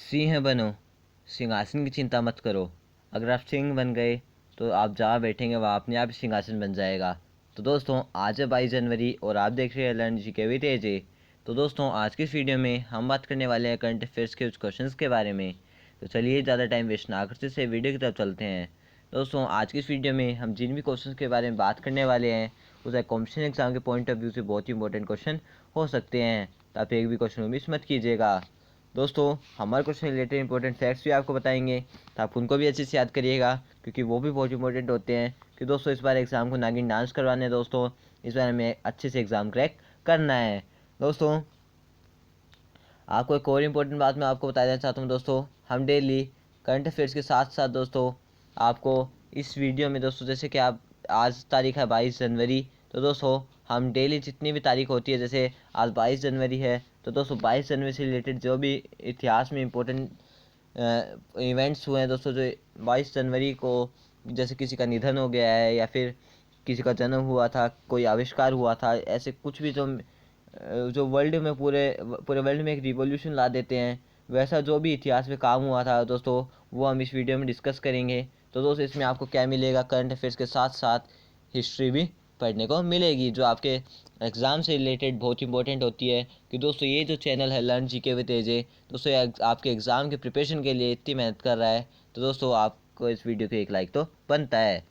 सिंह बनो, सिंहासन की चिंता मत करो। अगर आप सिंह बन गए तो आप जहाँ बैठेंगे वहाँ अपने आप ही सिंहासन बन जाएगा। तो दोस्तों आज है 22 जनवरी और आप देख रहे हैं लर्न जीके विद एजे। तो दोस्तों आज की इस वीडियो में हम बात करने वाले हैं करंट अफेयर्स के कुछ क्वेश्चंस के बारे में। तो चलिए ज़्यादा टाइम वेस्ट ना करते से वीडियो की तरफ चलते हैं। दोस्तों आज की इस वीडियो में हम जिन भी क्वेश्चन के बारे में बात करने वाले हैं उसे कॉम्पिटिशन एग्जाम के पॉइंट ऑफ व्यू से बहुत ही इंपॉर्टेंट क्वेश्चन हो सकते हैं, तो आप एक भी क्वेश्चन मिस मत कीजिएगा। दोस्तों हमारे क्वेश्चन रिलेटेड इंपॉर्टेंट फैक्ट्स भी आपको बताएंगे, तो आप उनको भी अच्छे से याद करिएगा क्योंकि वो भी बहुत इंपॉर्टेंट होते हैं। कि दोस्तों इस बार एग्ज़ाम को नागिन डांस करवाने हैं। दोस्तों इस बार हमें अच्छे से एग्ज़ाम क्रैक करना है। दोस्तों आपको एक और इम्पोर्टेंट बात मैं आपको बता देना चाहता हूँ। दोस्तों हम डेली करंट अफेयर्स के साथ साथ दोस्तों आपको इस वीडियो में दोस्तों जैसे कि आप आज तारीख है 22 जनवरी, तो दोस्तों हम डेली जितनी भी तारीख होती है, जैसे आज 22 जनवरी है तो दोस्तों 22 जनवरी से रिलेटेड जो भी इतिहास में इम्पोर्टेंट इवेंट्स हुए हैं दोस्तों, जो 22 जनवरी को जैसे किसी का निधन हो गया है या फिर किसी का जन्म हुआ था, कोई आविष्कार हुआ था, ऐसे कुछ भी जो वर्ल्ड में पूरे पूरे वर्ल्ड में एक रिवॉल्यूशन ला देते हैं, वैसा जो भी इतिहास में काम हुआ था दोस्तों वो हम इस वीडियो में डिस्कस करेंगे। तो दोस्तों इसमें आपको क्या मिलेगा, करंट अफेयर्स के साथ साथ हिस्ट्री भी पढ़ने को मिलेगी जो आपके एग्ज़ाम से रिलेटेड बहुत इंपॉर्टेंट होती है। कि दोस्तों ये जो चैनल है लर्न जीके विद एजे, दोस्तों ये आपके एग्ज़ाम के प्रिपरेशन के लिए इतनी मेहनत कर रहा है, तो दोस्तों आपको इस वीडियो को एक लाइक तो बनता है।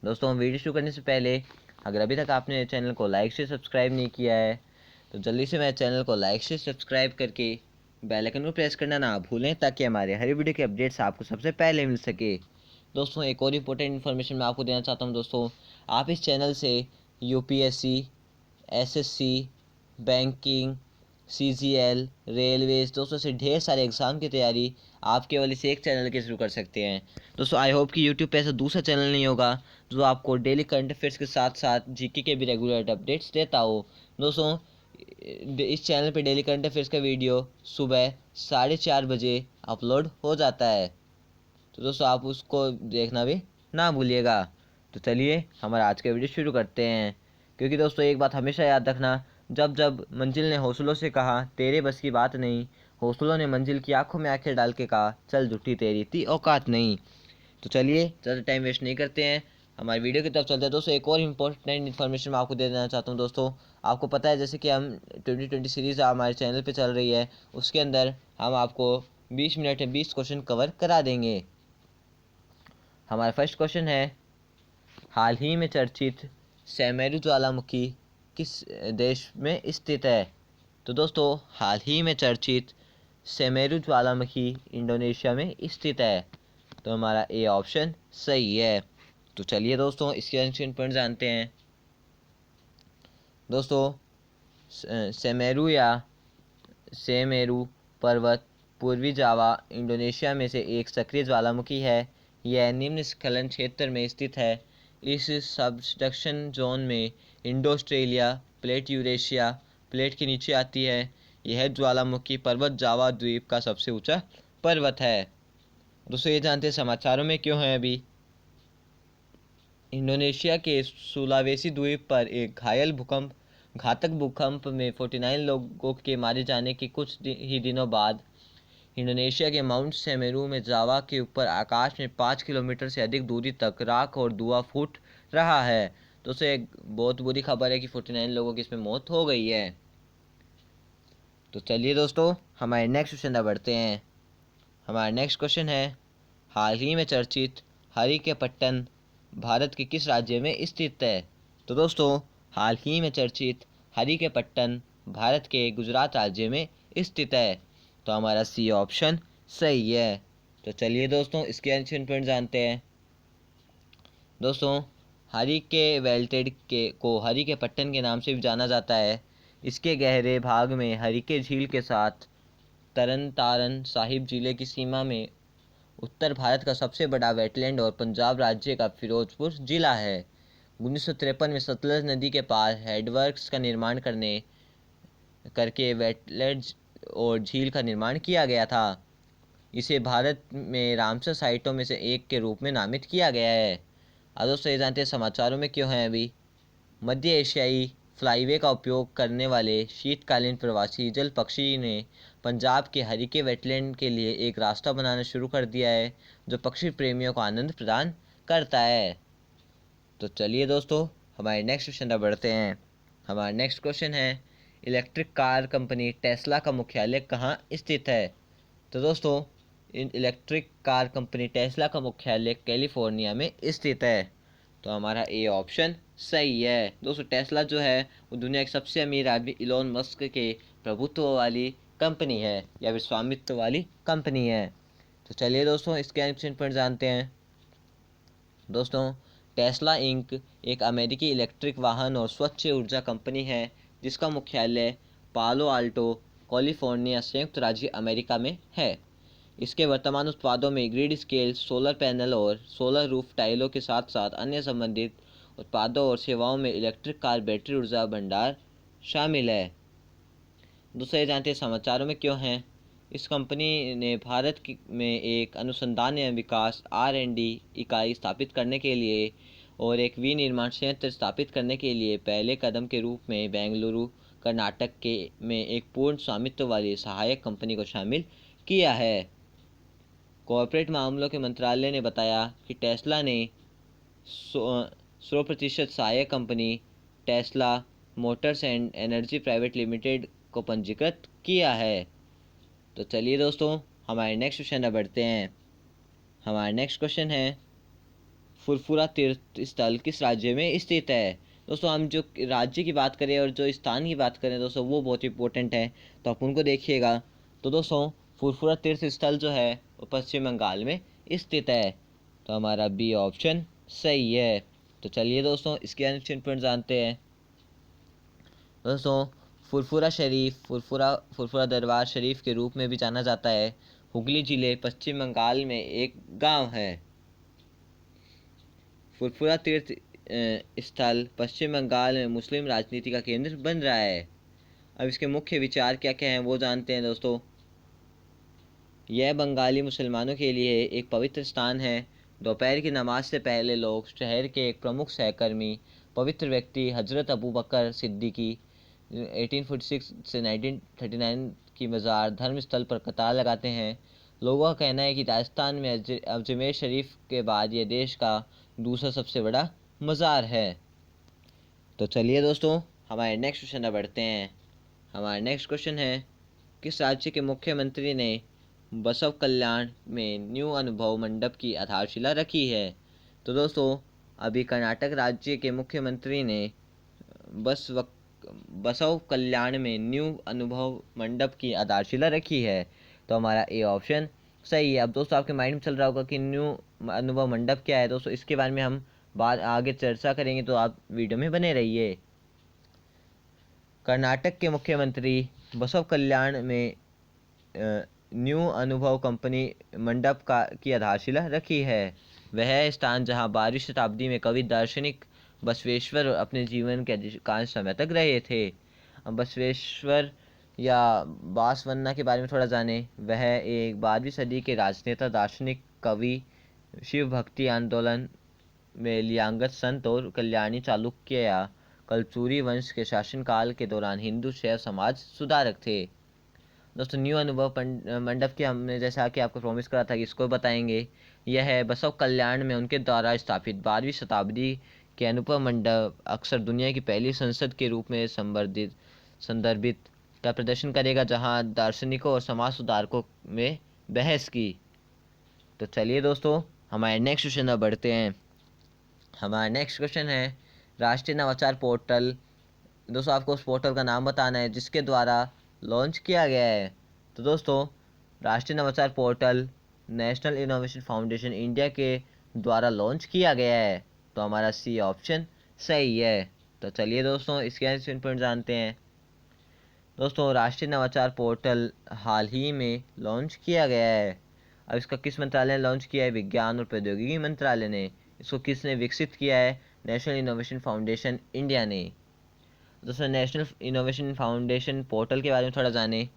दोस्तों वीडियो शुरू करने से पहले अगर अभी तक आपने चैनल को लाइक से सब्सक्राइब नहीं किया है तो जल्दी से मेरे चैनल को लाइक से सब्सक्राइब करके बेल आइकन को प्रेस करना ना भूलें, ताकि हमारे हर वीडियो के अपडेट्स आपको सबसे पहले मिल सके। दोस्तों एक और इम्पोर्टेंट इन्फॉर्मेशन मैं आपको देना चाहता हूँ। दोस्तों आप इस चैनल से UPSC, SSC, banking, CGL, railways दोस्तों से ढेर सारे एग्ज़ाम की तैयारी आप केवल इस एक चैनल के थ्रू कर सकते हैं। दोस्तों आई होप कि यूट्यूब पे ऐसा दूसरा चैनल नहीं होगा जो आपको डेली करंट अफेयर्स के साथ साथ जीके के भी रेगुलर अपडेट्स देता हो। दोस्तों इस चैनल पे डेली करंट अफेयर्स का वीडियो सुबह 4:30 बजे अपलोड हो जाता है, तो दोस्तों आप उसको देखना भी ना भूलिएगा। तो चलिए हमारा आज का वीडियो शुरू करते हैं। क्योंकि दोस्तों एक बात हमेशा याद रखना, जब जब मंजिल ने हौसलों से कहा तेरे बस की बात नहीं, हौसलों ने मंजिल की आंखों में आंखें डाल के कहा चल झूठी तेरी इतनी औकात नहीं। तो चलिए ज़्यादा टाइम वेस्ट नहीं करते हैं, हमारी वीडियो की तरफ चलते हैं। दोस्तों एक और इम्पोर्टेंट इन्फॉर्मेशन मैं आपको दे देना चाहता हूँ। दोस्तों आपको पता है जैसे कि हम 2020 सीरीज़ हमारे चैनल पे चल रही है, उसके अंदर हम आपको 20 मिनट में 20 क्वेश्चन कवर करा देंगे। हमारा फर्स्ट क्वेश्चन है, हाल ही में चर्चित सेमेरू ज्वालामुखी किस देश में स्थित है। तो दोस्तों हाल ही में चर्चित सेमेरू ज्वालामुखी इंडोनेशिया में स्थित है, तो हमारा ए ऑप्शन सही है। तो चलिए दोस्तों इसके एंशिएंट पॉइंट जानते हैं। दोस्तों सेमेरू या सेमेरू पर्वत पूर्वी जावा इंडोनेशिया में से एक सक्रिय ज्वालामुखी है। यह निम्न स्खलन क्षेत्र में स्थित है। इस सबडक्शन जोन में Indo Australia plate Eurasia plate के नीचे आती है। यह ज्वालामुखी पर्वत जावा द्वीप का सबसे ऊंचा पर्वत है। दोस्तों ये जानते हैं समाचारों में क्यों है। अभी इंडोनेशिया के सुलावेसी द्वीप पर एक घातक भूकंप में 49 लोगों के मारे जाने के कुछ ही दिनों बाद इंडोनेशिया के माउंट सेमेरू में जावा के ऊपर आकाश में 5 किलोमीटर से अधिक दूरी तक राख और धुआं फूट रहा है। दोस्तों एक बहुत बुरी खबर है कि 49 लोगों की इसमें मौत हो गई है। तो चलिए दोस्तों हमारे नेक्स्ट क्वेश्चन पर बढ़ते हैं। हमारा नेक्स्ट क्वेश्चन है, हाल ही में चर्चित हरिकेपट्टन भारत के किस राज्य में स्थित है। तो दोस्तों हाल ही में चर्चित हरिकेपट्टन भारत के गुजरात राज्य में स्थित है, तो हमारा सी ऑप्शन सही है। तो चलिए दोस्तों इसके एंशिएंट पॉइंट जानते हैं। दोस्तों हरिके वेल्टेड को हरिकेपट्टन के नाम से भी जाना जाता है। इसके गहरे भाग में हरिके झील के साथ तरन साहिब जिले की सीमा में उत्तर भारत का सबसे बड़ा वेटलैंड और पंजाब राज्य का फिरोजपुर जिला है। 1953 में सतलज नदी के पार हेडवर्क्स का निर्माण करके वेटलैंड्स और झील का निर्माण किया गया था। इसे भारत में रामसर साइटों में से एक के रूप में नामित किया गया है। अब दोस्तों ये जानते हैं समाचारों में क्यों है। अभी मध्य एशियाई फ्लाईवे का उपयोग करने वाले शीतकालीन प्रवासी जल पक्षी ने पंजाब के हरीके वेटलैंड के लिए एक रास्ता बनाना शुरू कर दिया है जो पक्षी प्रेमियों को आनंद प्रदान करता है। तो चलिए दोस्तों, हमारे नेक्स्ट क्वेश्चन पर बढ़ते हैं। हमारा नेक्स्ट क्वेश्चन है, इलेक्ट्रिक कार कंपनी टेस्ला का मुख्यालय कहाँ स्थित है? तो दोस्तों, इलेक्ट्रिक कार कंपनी टेस्ला का मुख्यालय कैलिफोर्निया में स्थित है। तो हमारा ए ऑप्शन सही है। दोस्तों, टेस्ला जो है वो दुनिया के सबसे अमीर आदमी इलोन मस्क के प्रभुत्व वाली कंपनी है या फिर स्वामित्व वाली कंपनी है। तो चलिए दोस्तों, इसके आंसर पर जानते हैं। दोस्तों, टेस्ला इंक एक अमेरिकी इलेक्ट्रिक वाहन और स्वच्छ ऊर्जा कंपनी है जिसका मुख्यालय पालो आल्टो, कैलिफोर्निया, संयुक्त राज्य अमेरिका में है। इसके वर्तमान उत्पादों में ग्रिड स्केल सोलर पैनल और सोलर रूफ टाइलों के साथ साथ अन्य संबंधित उत्पादों और सेवाओं में इलेक्ट्रिक कार बैटरी ऊर्जा भंडार शामिल है। दूसरे जानते हैं समाचारों में क्यों हैं। इस कंपनी ने भारत में एक अनुसंधान एवं विकास R&D इकाई स्थापित करने के लिए और एक विनिर्माण संयंत्र स्थापित करने के लिए पहले कदम के रूप में बेंगलुरु, कर्नाटक के में एक पूर्ण स्वामित्व वाली सहायक कंपनी को शामिल किया है। कॉर्पोरेट मामलों के मंत्रालय ने बताया कि टेस्ला ने 100% सहायक company Tesla Motors and energy private limited को पंजीकृत किया है। तो चलिए दोस्तों, हमारे नेक्स्ट क्वेश्चन में बढ़ते हैं। हमारा नेक्स्ट क्वेश्चन है, फुरफुरा तीर्थ स्थल किस राज्य में स्थित है? दोस्तों, हम जो राज्य की बात करें और जो स्थान की बात करें दोस्तों, वो बहुत इंपॉर्टेंट है, तो आप उनको देखिएगा। तो दोस्तों, फुरफुरा तीर्थ स्थल जो है वो पश्चिम बंगाल में स्थित है। तो हमारा बी ऑप्शन सही है। तो चलिए दोस्तों, इसके आंसर पर जानते हैं। दोस्तों, फुरफुरा शरीफ फुरफुरा दरबार शरीफ के रूप में भी जाना जाता है, हुगली जिले पश्चिम बंगाल में एक गांव है। फुरफुरा तीर्थ स्थल पश्चिम बंगाल में मुस्लिम राजनीति का केंद्र बन रहा है। अब इसके मुख्य विचार क्या क्या हैं वो जानते हैं दोस्तों। यह बंगाली मुसलमानों के लिए एक पवित्र स्थान है। दोपहर की नमाज से पहले लोग शहर के एक प्रमुख सहकर्मी पवित्र व्यक्ति हजरत अबू बकर सिद्दीकी 1846 से 1939 की मज़ार धर्मस्थल पर कतार लगाते हैं। लोगों का कहना है कि राजस्थान में अजमेर शरीफ के बाद यह देश का दूसरा सबसे बड़ा मज़ार है। तो चलिए दोस्तों, हमारे नेक्स्ट क्वेश्चन पर बढ़ते हैं। हमारा नेक्स्ट क्वेश्चन है, किस राज्य के मुख्यमंत्री ने बसव कल्याण में न्यू अनुभव मंडप की आधारशिला रखी है? तो दोस्तों, अभी कर्नाटक राज्य के मुख्यमंत्री ने बसव कल्याण में न्यू अनुभव मंडप की आधारशिला रखी है। तो हमारा ए ऑप्शन सही है। अब दोस्तों, आपके माइंड में चल रहा होगा कि न्यू अनुभव मंडप क्या है। दोस्तों, इसके बारे में हम बाद आगे चर्चा करेंगे, तो आप वीडियो में बने रहिए। कर्नाटक के मुख्यमंत्री बसव कल्याण में न्यू अनुभव कंपनी मंडप की आधारशिला रखी है। वह स्थान जहां 12वीं शताब्दी में कवि दार्शनिक बसवेश्वर अपने जीवन के अधिकांश समय तक रहे थे। अब बसवेश्वर या बासवन्ना के बारे में थोड़ा जाने। वह एक 12वीं सदी के राजनेता, दार्शनिक, कवि, शिव भक्ति आंदोलन में लियांगत संत और कल्याणी चालुक्य या कलचुरी वंश के शासनकाल के दौरान हिंदू शैव समाज सुधारक थे। दोस्तों, न्यू अनुभव मंडप की हमने जैसा कि आपको प्रॉमिस करा था कि इसको बताएंगे। यह है बसव कल्याण में उनके द्वारा स्थापित 12वीं शताब्दी के अनुभव मंडप अक्सर दुनिया की पहली संसद के रूप में संदर्भित का प्रदर्शन करेगा, जहां दार्शनिकों और समाज सुधारकों में बहस की। तो चलिए दोस्तों, हमारे नेक्स्ट क्वेश्चन में बढ़ते हैं। हमारा नेक्स्ट क्वेश्चन है, राष्ट्रीय नवाचार पोर्टल। दोस्तों, आपको उस पोर्टल का नाम बताना है जिसके द्वारा लॉन्च किया गया है। तो दोस्तों, राष्ट्रीय नवाचार portal national innovation foundation India के द्वारा लॉन्च किया गया है। तो हमारा सी ऑप्शन सही है। तो चलिए दोस्तों, इसके आंसर पर जानते हैं। दोस्तों, राष्ट्रीय नवाचार पोर्टल हाल ही में लॉन्च किया गया है। अब इसका किस मंत्रालय ने लॉन्च किया है? विज्ञान और प्रौद्योगिकी मंत्रालय ने। इसको किसने विकसित किया है? नेशनल इनोवेशन फाउंडेशन इंडिया ने। दोस्तों, नेशनल इनोवेशन फाउंडेशन पोर्टल के बारे में थोड़ा जाने।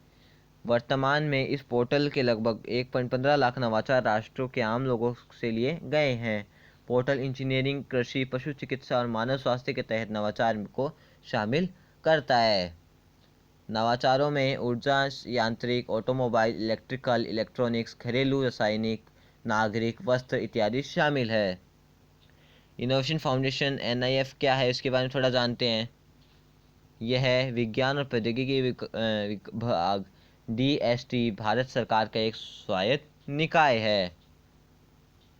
वर्तमान में इस पोर्टल के लगभग 1.15 लाख नवाचार राष्ट्रों के आम लोगों से लिए गए हैं। पोर्टल इंजीनियरिंग, कृषि, पशु चिकित्सा और मानव स्वास्थ्य के तहत नवाचार को शामिल करता है। नवाचारों में ऊर्जा, यांत्रिक, ऑटोमोबाइल, इलेक्ट्रिकल, इलेक्ट्रॉनिक्स, घरेलू, रासायनिक, नागरिक, वस्त्र इत्यादि शामिल है। इनोवेशन फाउंडेशन NIF क्या है, इसके बारे में थोड़ा जानते हैं। यह है विज्ञान और प्रौद्योगिकी विभाग DST भारत सरकार का एक स्वायत्त निकाय है।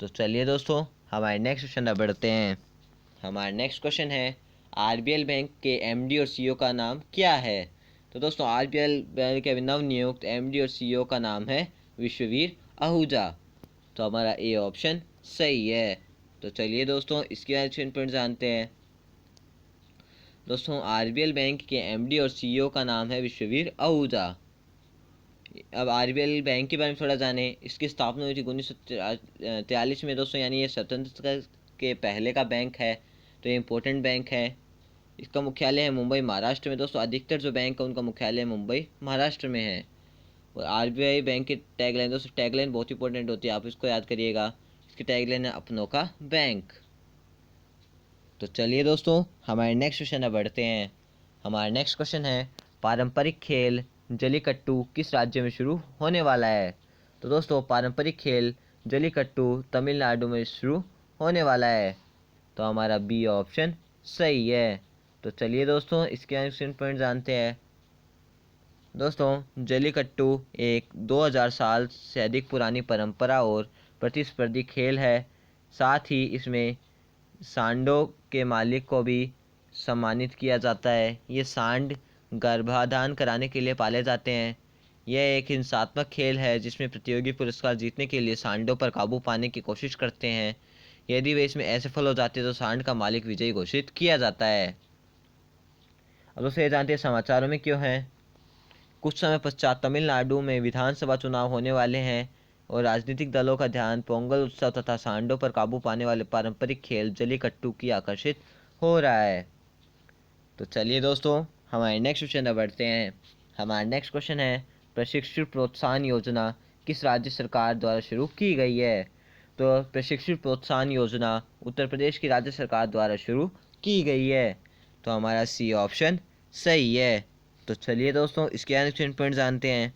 तो चलिए दोस्तों हमारे नेक्स्ट क्वेश्चन पर बढ़ते हैं। हमारा नेक्स्ट क्वेश्चन है RBL बैंक के MD और CEO का नाम क्या है। तो दोस्तों RBL बैंक के नवनियुक्त MD और CEO का नाम है विश्ववीर आहूजा। तो हमारा ए ऑप्शन सही है। तो चलिए दोस्तों इसके एक्शन पॉइंट जानते हैं। दोस्तों RBL बैंक के MD और CEO का नाम है विश्ववीर आहूजा। अब RBL बैंक के बारे में थोड़ा जाने। इसकी स्थापना हुई थी 1943 में दोस्तों, यानी ये स्वतंत्रता के पहले का बैंक है। तो ये इम्पोर्टेंट बैंक है। इसका मुख्यालय है मुंबई महाराष्ट्र में। दोस्तों अधिकतर जो बैंक है उनका मुख्यालय मुंबई महाराष्ट्र में है। और RBI बैंक की टैगलाइन, दोस्तों टैगलाइन बहुत इंपॉर्टेंट होती है, आप इसको याद करिएगा। इसकी टैगलाइन है अपनों का बैंक। तो चलिए दोस्तों हमारे नेक्स्ट क्वेश्चन में बढ़ते हैं। हमारा नेक्स्ट क्वेश्चन है पारंपरिक खेल जलीकट्टू किस राज्य में शुरू होने वाला है। तो दोस्तों पारंपरिक खेल जलीकट्टू तमिलनाडु में शुरू होने वाला है। तो हमारा बी ऑप्शन सही है। तो चलिए दोस्तों इसके एक्शन पॉइंट जानते हैं। दोस्तों जलीकट्टू एक 2000 साल से अधिक पुरानी परंपरा और प्रतिस्पर्धी खेल है। साथ ही इसमें सांडों के मालिक को भी सम्मानित किया जाता है। ये सांड गर्भाधान कराने के लिए पाले जाते हैं। यह एक हिंसात्मक खेल है जिसमें प्रतियोगी पुरस्कार जीतने के लिए सांडों पर काबू पाने की कोशिश करते हैं। यदि वे इसमें असफल हो जाते हैं तो सांड का मालिक विजयी घोषित किया जाता है। अब दोस्तों ये जानते हैं समाचारों में क्यों है। कुछ समय पश्चात तमिलनाडु में विधानसभा चुनाव होने वाले हैं और राजनीतिक दलों का ध्यान पोंगल उत्सव तथा सांडों पर काबू पाने वाले पारंपरिक खेल जलीकट्टू की आकर्षित हो रहा है। तो चलिए दोस्तों हमारे नेक्स्ट क्वेश्चन पर बढ़ते हैं। हमारा नेक्स्ट क्वेश्चन है प्रशिक्षु प्रोत्साहन योजना किस राज्य सरकार द्वारा शुरू की गई है। तो प्रशिक्षु प्रोत्साहन योजना उत्तर प्रदेश की राज्य सरकार द्वारा शुरू की गई है। तो हमारा सी ऑप्शन सही है। तो चलिए दोस्तों इसके एक्शन पॉइंट जानते हैं।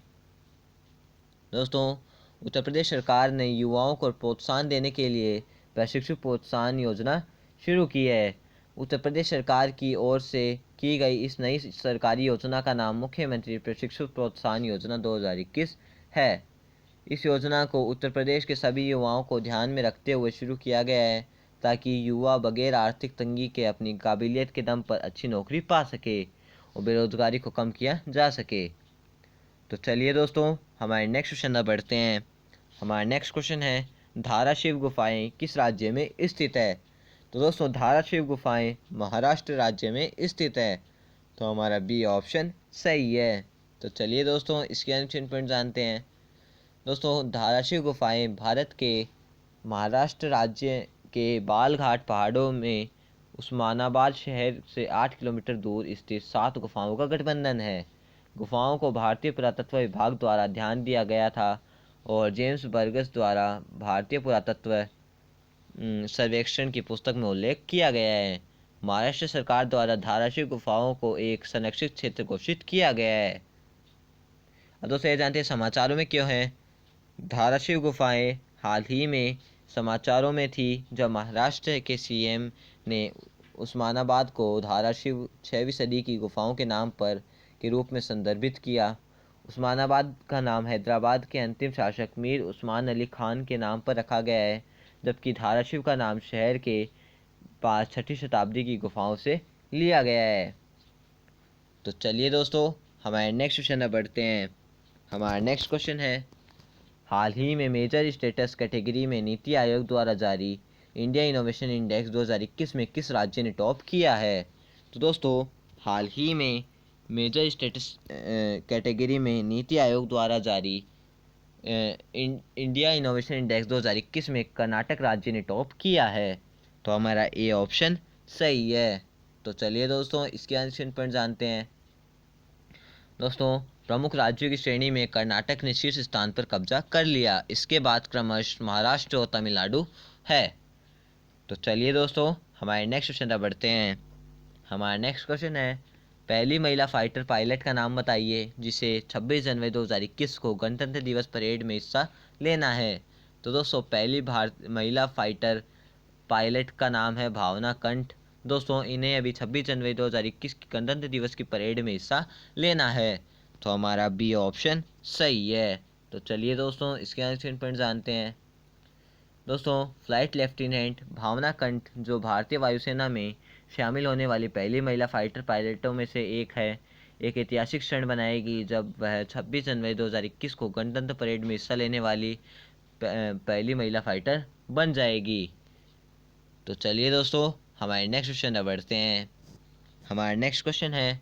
दोस्तों उत्तर प्रदेश सरकार ने युवाओं को प्रोत्साहन देने के लिए प्रशिक्षु प्रोत्साहन योजना शुरू की है। उत्तर प्रदेश सरकार की ओर से की गई इस नई सरकारी योजना का नाम मुख्यमंत्री प्रशिक्षु प्रोत्साहन योजना 2021 है। इस योजना को उत्तर प्रदेश के सभी युवाओं को ध्यान में रखते हुए शुरू किया गया है ताकि युवा बगैर आर्थिक तंगी के अपनी काबिलियत के दम पर अच्छी नौकरी पा सके और बेरोजगारी को कम किया जा सके। तो चलिए दोस्तों हमारे नेक्स्ट क्वेश्चन पर बढ़ते हैं। हमारा नेक्स्ट क्वेश्चन है धाराशिव गुफाएं किस राज्य में स्थित है। तो दोस्तों धाराशिव गुफाएं महाराष्ट्र राज्य में स्थित है। तो हमारा बी ऑप्शन सही है। तो चलिए दोस्तों इसके एक्शन पॉइंट जानते हैं। दोस्तों धाराशिव गुफाएं भारत के महाराष्ट्र राज्य के बालघाट पहाड़ों में उस्मानाबाद शहर से 8 किलोमीटर दूर स्थित 7 गुफाओं का गठबंधन है। गुफाओं को भारतीय पुरातत्व विभाग द्वारा ध्यान दिया गया था और जेम्स बर्गस द्वारा भारतीय पुरातत्व सर्वेक्षण की पुस्तक में उल्लेख किया गया है। महाराष्ट्र सरकार द्वारा धाराशिव गुफाओं को एक संरक्षित क्षेत्र घोषित किया गया है। अब दोस्तों ये जानते हैं समाचारों में क्यों है। धाराशिव गुफाएं हाल ही में समाचारों में थी जब महाराष्ट्र के CM ने उस्मानाबाद को धाराशिव 6वीं सदी की गुफाओं के नाम पर के रूप में संदर्भित किया। उस्मानाबाद का नाम हैदराबाद के अंतिम शासक मीर उस्मान अली खान के नाम पर रखा गया है, जबकि धाराशिव का नाम शहर के पास 6वीं शताब्दी की गुफाओं से लिया गया है। तो चलिए दोस्तों हमारे नेक्स्ट क्वेश्चन में बढ़ते हैं। हमारा नेक्स्ट क्वेश्चन है हाल ही में मेजर स्टेटस कैटेगरी में नीति आयोग द्वारा जारी इंडिया इनोवेशन इंडेक्स 2021 में किस राज्य ने टॉप किया है। तो दोस्तों हाल ही में मेजर स्टेटस कैटेगरी में नीति आयोग द्वारा जारी इंडिया इनोवेशन इंडेक्स 2021 में कर्नाटक राज्य ने टॉप किया है। तो हमारा ए ऑप्शन सही है। तो चलिए दोस्तों इसके आंसर पॉइंट जानते हैं। दोस्तों प्रमुख राज्यों की श्रेणी में कर्नाटक ने शीर्ष स्थान पर कब्जा कर लिया। इसके बाद क्रमशः महाराष्ट्र और तमिलनाडु है। तो चलिए दोस्तों हमारे नेक्स्ट क्वेश्चन पर बढ़ते हैं। हमारा नेक्स्ट क्वेश्चन है, पहली महिला फाइटर पायलट का नाम बताइए जिसे 26 जनवरी 2021 को गणतंत्र दिवस परेड में हिस्सा लेना है। तो दोस्तों पहली महिला फाइटर पायलट का नाम है भावना कंठ। दोस्तों इन्हें अभी 26 जनवरी 2021 की गणतंत्र दिवस की परेड में हिस्सा लेना है। तो हमारा बी ऑप्शन सही है। तो चलिए दोस्तों इसके आंसर पॉइंट जानते हैं। दोस्तों फ्लाइट लेफ्टिनेंट भावना कंठ जो भारतीय वायुसेना में शामिल होने वाली पहली महिला फाइटर पायलटों में से एक है, एक ऐतिहासिक क्षण बनाएगी जब वह 26 जनवरी 2021 को गणतंत्र परेड में हिस्सा लेने वाली पहली महिला फाइटर बन जाएगी। तो चलिए दोस्तों हमारे नेक्स्ट क्वेश्चन बढ़ते हैं। हमारा नेक्स्ट क्वेश्चन है,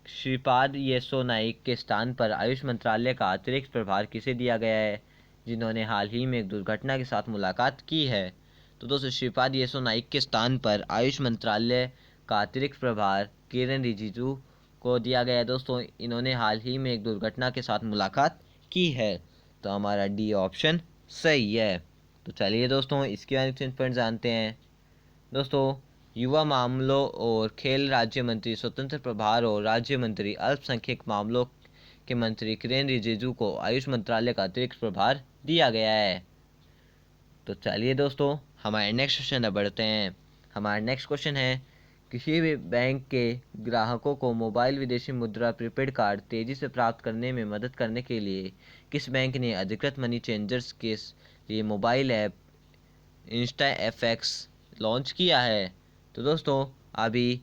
श्रीपाद येसो नाइक के स्थान पर आयुष मंत्रालय का अतिरिक्त प्रभार किसे दिया गया है, जिन्होंने हाल ही में एक दुर्घटना के साथ मुलाकात की है। तो दोस्तों श्रीपाद येसो नाइक के स्थान पर आयुष मंत्रालय का अतिरिक्त प्रभार किरेन रिजिजू को दिया गया है। दोस्तों इन्होंने हाल ही में एक दुर्घटना के साथ मुलाकात की है। तो हमारा डी ऑप्शन सही है। तो चलिए दोस्तों इसके आंसर पॉइंट जानते हैं। दोस्तों युवा मामलों और खेल राज्य मंत्री स्वतंत्र प्रभार और राज्य मंत्री अल्पसंख्यक मामलों के मंत्री किरेन रिजिजू को आयुष मंत्रालय का अतिरिक्त प्रभार दिया गया है। तो चलिए दोस्तों हमारे नेक्स्ट क्वेश्चन बढ़ते हैं। हमारा नेक्स्ट क्वेश्चन है, किसी भी बैंक के ग्राहकों को मोबाइल विदेशी मुद्रा प्रीपेड कार्ड तेजी से प्राप्त करने में मदद करने के लिए किस बैंक ने अधिकृत मनी चेंजर्स के लिए mobile app Insta FX launch किया है। तो दोस्तों अभी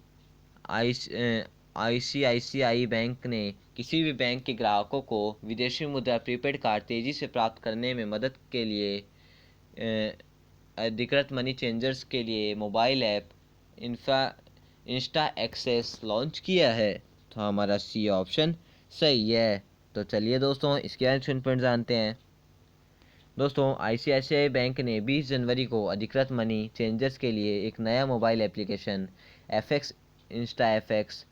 आईसीआईसीआई बैंक ने किसी भी बैंक के ग्राहकों को विदेशी मुद्रा प्रीपेड कार्ड तेज़ी से प्राप्त करने में मदद के लिए अधिकृत मनी चेंजर्स के लिए mobile app insta access launch किया है। तो हमारा सी ऑप्शन सही है। तो चलिए दोस्तों इसके आंसर पॉइंट जानते हैं। दोस्तों आईसीआईसीआई बैंक ने 20 जनवरी को अधिकृत मनी चेंजर्स के लिए एक नया mobile application FX Insta FX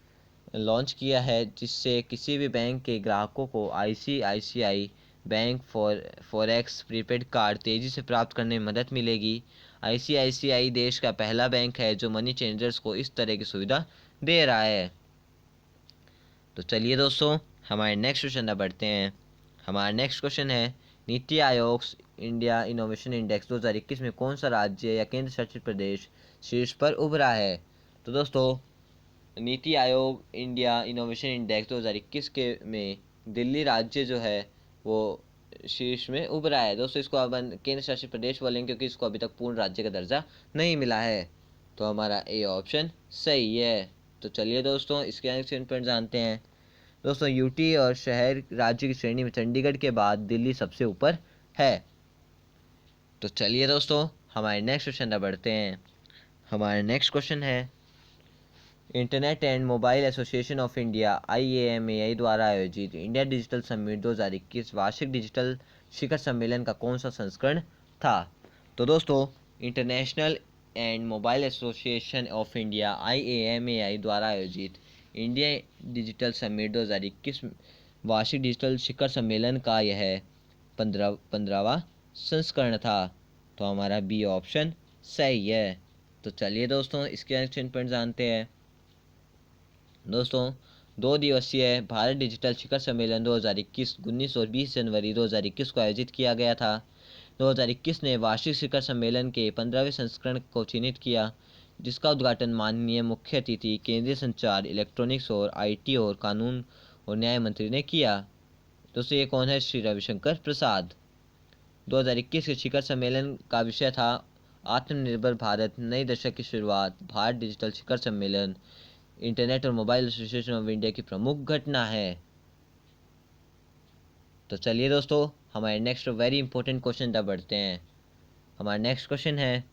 launch किया है, जिससे किसी भी बैंक के ग्राहकों को ICICI bank forex prepaid card तेज़ी से प्राप्त करने में मदद मिलेगी। आईसीआईसीआई देश का पहला बैंक है जो मनी चेंजर्स को इस तरह की सुविधा दे रहा है। तो चलिए दोस्तों हमारे नेक्स्ट क्वेश्चन बढ़ते हैं। हमारा नेक्स्ट क्वेश्चन है, NITI Aayog India innovation index 2021 में कौन सा राज्य या केंद्र शासित प्रदेश शीर्ष पर उभरा है। तो दोस्तों NITI Aayog India innovation index 2021 के में दिल्ली राज्य जो है वो शीर्ष में उभरा है। दोस्तों इसको अपन केंद्र शासित प्रदेश बोलेंगे क्योंकि इसको अभी तक पूर्ण राज्य का दर्जा नहीं मिला है। तो हमारा ए ऑप्शन सही है। तो चलिए दोस्तों इसके आंसर पॉइंट जानते हैं। दोस्तों यूटी और शहर राज्य की श्रेणी में चंडीगढ़ के बाद दिल्ली सबसे ऊपर है। तो चलिए दोस्तों हमारे नेक्स्ट क्वेश्चन बढ़ते हैं। हमारा नेक्स्ट क्वेश्चन है, internet and mobile association of India IAMAI द्वारा आयोजित इंडिया डिजिटल समिट 2021 वार्षिक डिजिटल शिखर सम्मेलन का कौन सा संस्करण था। तो दोस्तों international and mobile association of India IAMAI द्वारा आयोजित इंडिया डिजिटल समिट 2021 वार्षिक डिजिटल शिखर सम्मेलन का यह 15वां संस्करण था। तो हमारा बी ऑप्शन सही है। तो चलिए दोस्तों इसके आंसर पॉइंट जानते हैं। दोस्तों 2 दिवसीय भारत डिजिटल शिखर सम्मेलन 2021 19 और 20 जनवरी 2021 को आयोजित किया गया था। 2021 ने वार्षिक शिखर सम्मेलन के 15वें संस्करण को चिन्हित किया, जिसका उद्घाटन माननीय मुख्य अतिथि केंद्रीय संचार, इलेक्ट्रॉनिक्स और IT और कानून और न्याय मंत्री ने किया। दोस्तों ये कौन है? श्री रविशंकर प्रसाद। 2021 के शिखर सम्मेलन का विषय था आत्मनिर्भर भारत, नए दशक की शुरुआत। भारत डिजिटल शिखर सम्मेलन इंटरनेट और मोबाइल एसोसिएशन ऑफ इंडिया की प्रमुख घटना है। तो चलिए दोस्तों हमारे नेक्स्ट वेरी इंपॉर्टेंट क्वेश्चन तब बढ़ते हैं। हमारा नेक्स्ट क्वेश्चन है,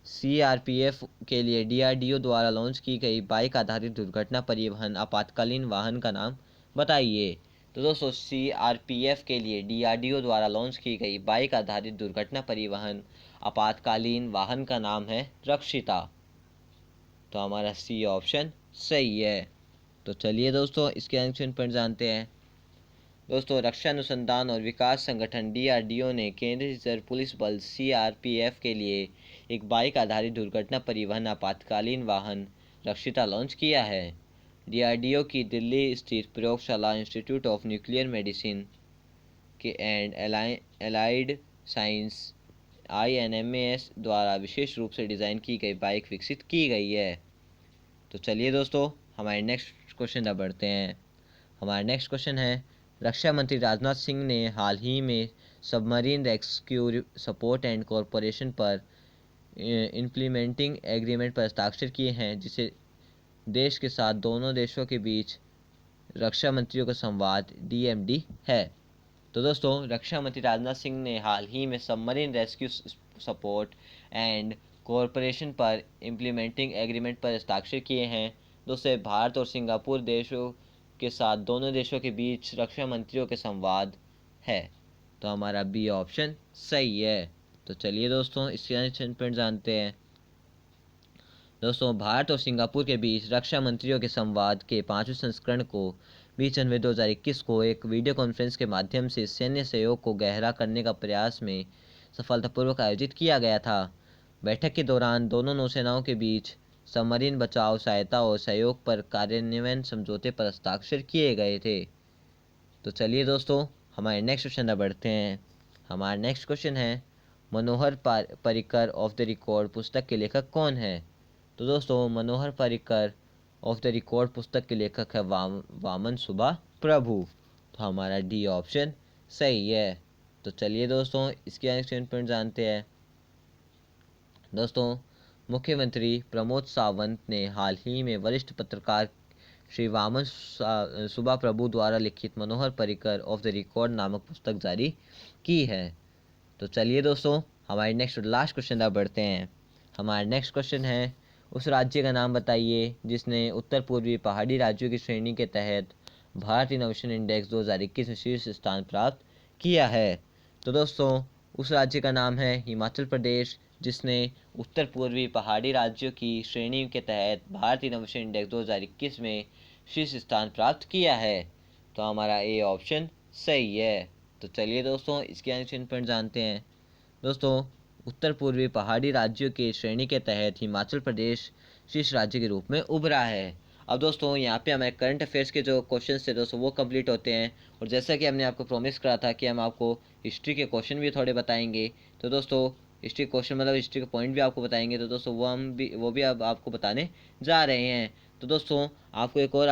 CRPF के लिए DRDO द्वारा लॉन्च की गई बाइक आधारित दुर्घटना परिवहन आपातकालीन वाहन का नाम बताइए। तो दोस्तों CRPF के लिए DRDO द्वारा लॉन्च की गई बाइक आधारित दुर्घटना परिवहन आपातकालीन वाहन का नाम है रक्षिता। तो हमारा सी ऑप्शन सही है। तो चलिए दोस्तों इसके आंसर पर जानते हैं। दोस्तों रक्षा अनुसंधान और विकास संगठन DRDO ने केंद्रीय रिजर्व पुलिस बल CRPF के लिए एक बाइक आधारित दुर्घटना परिवहन आपातकालीन वाहन रक्षिता लॉन्च किया है? डीआरडीओ की दिल्ली स्थित प्रयोगशाला इंस्टीट्यूट ऑफ न्यूक्लियर मेडिसिन के एंड एलाइड साइंस INMAS द्वारा विशेष रूप से डिज़ाइन की गई बाइक विकसित की गई है। तो चलिए दोस्तों, हमारे नेक्स्ट क्वेश्चन अब बढ़ते हैं। हमारा नेक्स्ट क्वेश्चन है, रक्षा मंत्री राजनाथ सिंह ने हाल ही में submarine rescue support and corporation पर इम्प्लीमेंटिंग एग्रीमेंट पर हस्ताक्षर किए हैं, जिसे देश के साथ दोनों देशों के बीच रक्षा मंत्रियों का संवाद DMD है। तो दोस्तों, रक्षा मंत्री राजनाथ सिंह ने हाल ही में submarine rescue support and corporation पर इम्प्लीमेंटिंग एग्रीमेंट पर हस्ताक्षर किए हैं। दोस्तों, भारत और सिंगापुर देशों के साथ दोनों देशों के बीच रक्षा मंत्रियों के संवाद है। तो हमारा बी ऑप्शन सही है। तो चलिए दोस्तों, इसके आंसर पर जानते हैं। दोस्तों, भारत और सिंगापुर के बीच रक्षा मंत्रियों के संवाद के 5वें संस्करण को 20 जनवरी 2021 को एक वीडियो कॉन्फ्रेंस के माध्यम से सैन्य सहयोग को गहरा करने का प्रयास में सफलतापूर्वक आयोजित किया गया था। बैठक के दौरान दोनों नौसेनाओं के बीच सबमरीन बचाव, सहायता और सहयोग पर कार्यान्वयन समझौते पर हस्ताक्षर किए गए थे। तो चलिए दोस्तों, हमारे नेक्स्ट क्वेश्चन पर बढ़ते हैं। हमारा नेक्स्ट क्वेश्चन है, Manohar Parrikar of the record पुस्तक के लेखक कौन है? तो दोस्तों, Manohar Parrikar of the record पुस्तक के लेखक है वामन सुब्बा प्रभु। तो हमारा डी ऑप्शन सही है। तो चलिए दोस्तों, इसके आंसर पर जानते हैं। दोस्तों, मुख्यमंत्री प्रमोद सावंत ने हाल ही में वरिष्ठ पत्रकार श्री वामन सुब्बा प्रभु द्वारा लिखित Manohar Parrikar of the record नामक पुस्तक जारी की है। तो चलिए दोस्तों, हमारे नेक्स्ट और लास्ट क्वेश्चन तक बढ़ते हैं। हमारा नेक्स्ट क्वेश्चन है, उस राज्य का नाम बताइए जिसने उत्तर पूर्वी पहाड़ी राज्यों की श्रेणी के तहत भारत इनोवेशन इंडेक्स 2021 में शीर्ष स्थान प्राप्त किया है। तो दोस्तों, उस राज्य का नाम है हिमाचल प्रदेश, जिसने उत्तर पूर्वी पहाड़ी राज्यों की श्रेणी के तहत भारत इनोवेशन इंडेक्स 2021 में शीर्ष स्थान प्राप्त किया है। तो हमारा ए ऑप्शन सही है। तो चलिए दोस्तों, इसके आंसर पर जानते हैं। दोस्तों, उत्तर पूर्वी पहाड़ी राज्यों के श्रेणी के तहत हिमाचल प्रदेश शीर्ष राज्य के रूप में उभरा है। अब दोस्तों, यहाँ पे हमारे करंट अफेयर्स के जो क्वेश्चंस थे दोस्तों, वो कंप्लीट होते हैं। और जैसा कि हमने आपको प्रॉमिस करा था कि हम आपको हिस्ट्री के क्वेश्चन भी थोड़े बताएंगे, तो दोस्तों हिस्ट्री क्वेश्चन मतलब हिस्ट्री के पॉइंट भी आपको बताएंगे। तो दोस्तों, वो भी अब आपको बताने जा रहे हैं। तो दोस्तों, आपको एक और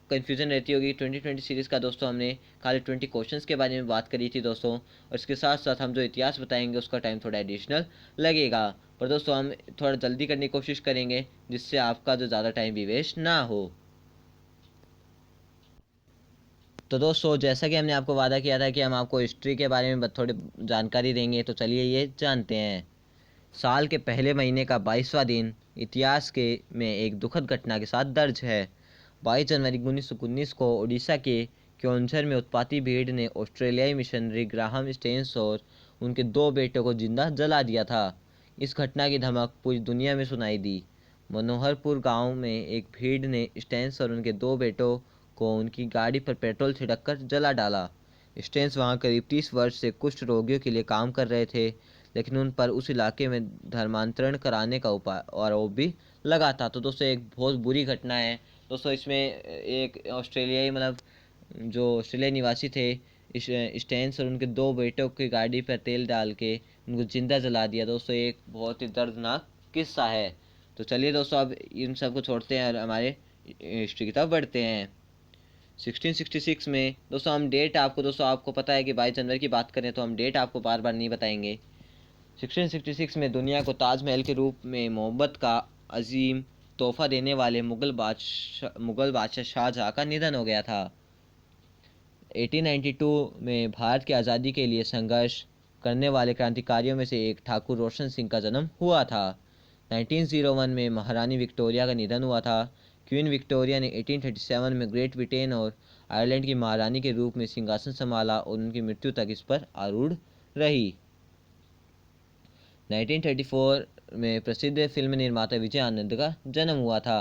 कन्फ्यूज़न रहती होगी, 2020 सीरीज़ का दोस्तों हमने खाली 20 क्वेश्चंस के बारे में बात करी थी दोस्तों, और इसके साथ साथ हम जो इतिहास बताएंगे उसका टाइम थोड़ा एडिशनल लगेगा। पर दोस्तों, हम थोड़ा जल्दी करने की कोशिश करेंगे, जिससे आपका जो ज़्यादा टाइम भी वेस्ट ना हो। तो दोस्तों, जैसा कि हमने आपको वादा किया था कि हम आपको हिस्ट्री के बारे में थोड़ी जानकारी देंगे, तो चलिए ये जानते हैं। साल के पहले महीने का 22वां दिन इतिहास के में एक दुखद घटना के साथ दर्ज है। 22 जनवरी 1919 को उड़ीसा के क्योंझर में उत्पाती भीड़ ने ऑस्ट्रेलियाई मिशनरी ग्राहम स्टेन्स और उनके 2 बेटों को जिंदा जला दिया था। इस घटना की धमक पूरी दुनिया में सुनाई दी। मनोहरपुर गांव में एक भीड़ ने स्टेन्स और उनके 2 बेटों को उनकी गाड़ी पर पेट्रोल छिड़ककर जला डाला। स्टेन्स वहां करीब 30 वर्ष से कुष्ठ रोगियों के लिए काम कर रहे थे, लेकिन उन पर उस इलाके में धर्मांतरण कराने का आरोप भी लगा था। तो दोस्तों, एक बहुत बुरी घटना है दोस्तों। इसमें एक ऑस्ट्रेलियाई मतलब जो ऑस्ट्रेलिया निवासी थे, स्टेन्स और उनके 2 बेटों की गाड़ी पर तेल डाल के उनको जिंदा जला दिया। दोस्तों, एक बहुत ही दर्दनाक किस्सा है। तो चलिए दोस्तों, अब इन सब को छोड़ते हैं और हमारे हिस्ट्री की तरफ बढ़ते हैं। 1666 में दोस्तों, हम डेट आपको पता है कि 22 जनवरी की बात करें तो हम डेट आपको बार बार नहीं बताएंगे। 1666 में दुनिया को ताजमहल के रूप में मोहब्बत का अजीम तोहफा देने वाले मुगल बादशाह शाहजहाँ का निधन हो गया था। 1892 में भारत की आज़ादी के लिए संघर्ष करने वाले क्रांतिकारियों में से एक ठाकुर रोशन सिंह का जन्म हुआ था। 1901 में महारानी विक्टोरिया का निधन हुआ था। क्वीन विक्टोरिया ने 1837 में ग्रेट ब्रिटेन और आयरलैंड की महारानी के रूप में सिंहासन संभाला और उनकी मृत्यु तक इस पर आरूढ़ रही। 1934 में प्रसिद्ध फिल्म निर्माता विजय आनंद का जन्म हुआ था।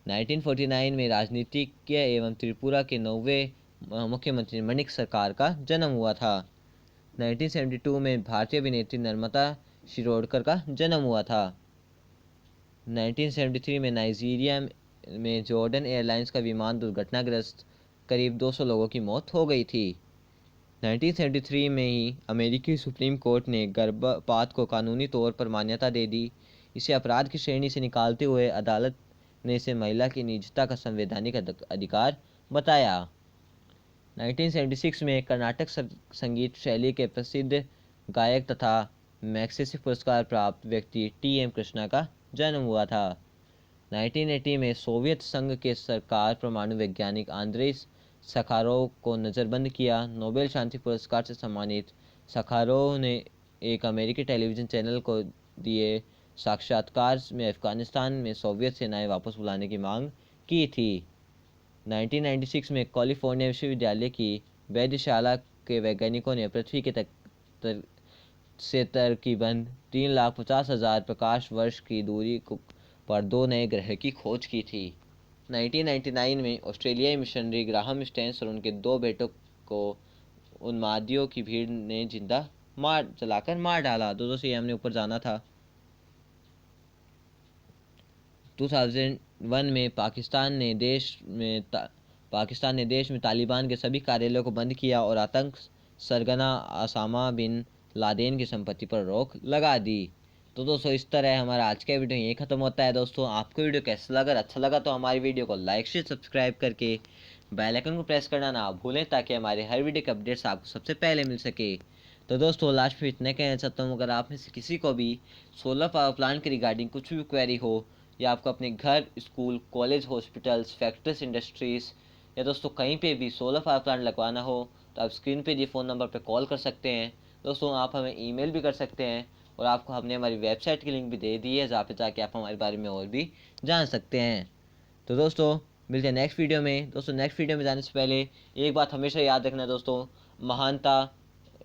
1949 में राजनीतिज्ञ एवं त्रिपुरा के 9वें मुख्यमंत्री मणिक सरकार का जन्म हुआ था। 1972 में भारतीय अभिनेत्री नम्रता शिरोडकर का जन्म हुआ था। 1973 में नाइजीरिया में जॉर्डन एयरलाइंस का विमान दुर्घटनाग्रस्त, करीब 200 लोगों की मौत हो गई थी। 1973 में ही अमेरिकी सुप्रीम कोर्ट ने गर्भपात को कानूनी तौर पर मान्यता दे दी। इसे अपराध की श्रेणी से निकालते हुए अदालत ने इसे महिला की निजता का संवैधानिक अधिकार बताया। 1976 में कर्नाटक संगीत शैली के प्रसिद्ध गायक तथा मैग्सेसे पुरस्कार प्राप्त व्यक्ति टी.एम. कृष्णा का जन्म हुआ था। 1980 में सोवियत संघ के सरकार परमाणु वैज्ञानिक आंद्रेई सखारोव को नज़रबंद किया। नोबेल शांति पुरस्कार से सम्मानित सखारोव ने एक अमेरिकी टेलीविज़न चैनल को दिए साक्षात्कार में अफगानिस्तान में सोवियत सेनाएं वापस बुलाने की मांग की थी। 1996 में कैलिफोर्निया विश्वविद्यालय की वेधशाला के वैज्ञानिकों ने पृथ्वी के से तकरीबन 3,50,000 प्रकाश वर्ष की दूरी पर 2 नए ग्रह की खोज की थी। 1999 में ऑस्ट्रेलियाई मिशनरी ग्राहम स्टेन्स और उनके 2 बेटों को उन्मादियों की भीड़ ने जिंदा जलाकर मार डाला। दोस्तों ये हमने ऊपर जाना था। 2001 में पाकिस्तान ने देश में तालिबान के सभी कार्यालयों को बंद किया और आतंक सरगना ओसामा बिन लादेन की संपत्ति पर रोक लगा दी। तो दोस्तों इस तरह हमारा आज का वीडियो यहीं ख़त्म होता है। दोस्तों आपको वीडियो कैसा लगा? अगर अच्छा लगा तो हमारी वीडियो को लाइक शेयर सब्सक्राइब करके बेल आइकन को प्रेस करना ना भूलें, ताकि हमारे हर वीडियो के अपडेट्स आपको सबसे पहले मिल सके। तो दोस्तों लास्ट में इतना कहना चाहता हूँ, अगर आप में से किसी को भी सोलर पावर प्लांट के रिगार्डिंग कुछ भी क्वेरी हो, या आपको अपने घर, school, college, hospitals, factories, industries या दोस्तों कहीं पे भी सोलर पावर प्लांट लगवाना हो, तो आप स्क्रीन पे दिए फ़ोन नंबर पे कॉल कर सकते हैं। दोस्तों आप हमें ईमेल भी कर सकते हैं, और आपको हमने हमारी वेबसाइट की लिंक भी दे दी है, जहाँ पे जाके आप हमारे बारे में और भी जान सकते हैं। तो दोस्तों मिलते हैं नेक्स्ट वीडियो में। दोस्तों नेक्स्ट वीडियो में जाने से पहले एक बात हमेशा याद रखना दोस्तों, महानता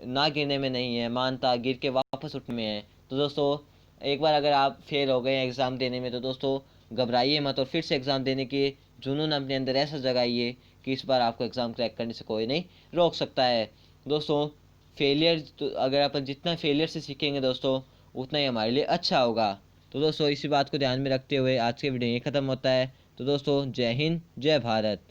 ना गिरने में नहीं है, महानता गिर के वापस उठने में है। तो दोस्तों एक बार अगर आप फेल हो गए एग्ज़ाम देने में, तो दोस्तों घबराइए मत और फिर से एग्ज़ाम देने की जुनून अपने अंदर ऐसा जगाइए कि इस बार आपको एग्ज़ाम क्रैक करने से कोई नहीं रोक सकता है। दोस्तों फेलियर तो अगर अपन जितना फेलियर से सीखेंगे दोस्तों, उतना ही हमारे लिए अच्छा होगा। तो दोस्तों इसी बात को ध्यान में रखते हुए आज के वीडियो ये ख़त्म होता है। तो दोस्तों जय हिंद, जय भारत।